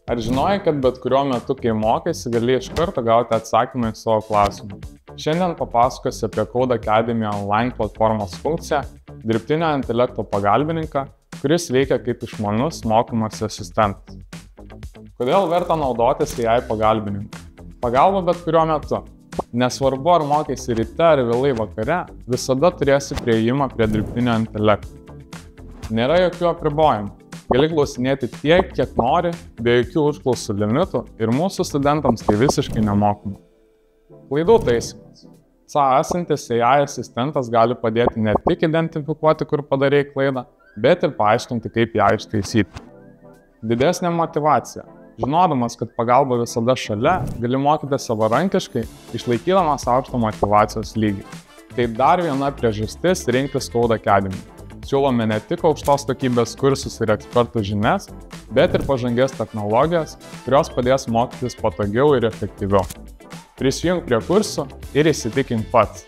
Ar žinojai, kad bet kuriuo metu, kai mokaisi, gali iš karto gauti atsakymą į savo klausimą? Šiandien papasakosiu apie Code Academy online platformos funkciją dirbtinio intelekto pagalbininką, kuris veikia kaip išmanus mokymosi asistentas. Kodėl verta naudotis AI pagalbininku? Pagalba bet kuriuo metu. Nesvarbu, ar mokaisi ryte ar vėlai vakare, visada turėsi priėjimą prie dirbtinio intelekto. Nėra jokių apribojimų. Gali klausinėti tiek, kiek nori, be jokių užklausų limitų ir mūsų studentams tai visiškai nemokama. Klaidų taisymas. Esantis AI asistentas gali padėti ne tik identifikuoti, kur padarei klaidą, bet ir paaiškinti, kaip ją ištaisyti. Didesnė motyvacija. Žinodamas, kad pagalba visada šalia, gali mokyti savarankiškai, išlaikydamas aukštą motyvacijos lygį. Tai dar viena priežastis rinktis Code Academy. Siūlome ne tik aukštos kokybės kursus ir ekspertų žinias, bet ir pažangias technologijas, kurios padės mokytis patogiau ir efektyviau. Prisijunk prie kursų ir įsitikink pats.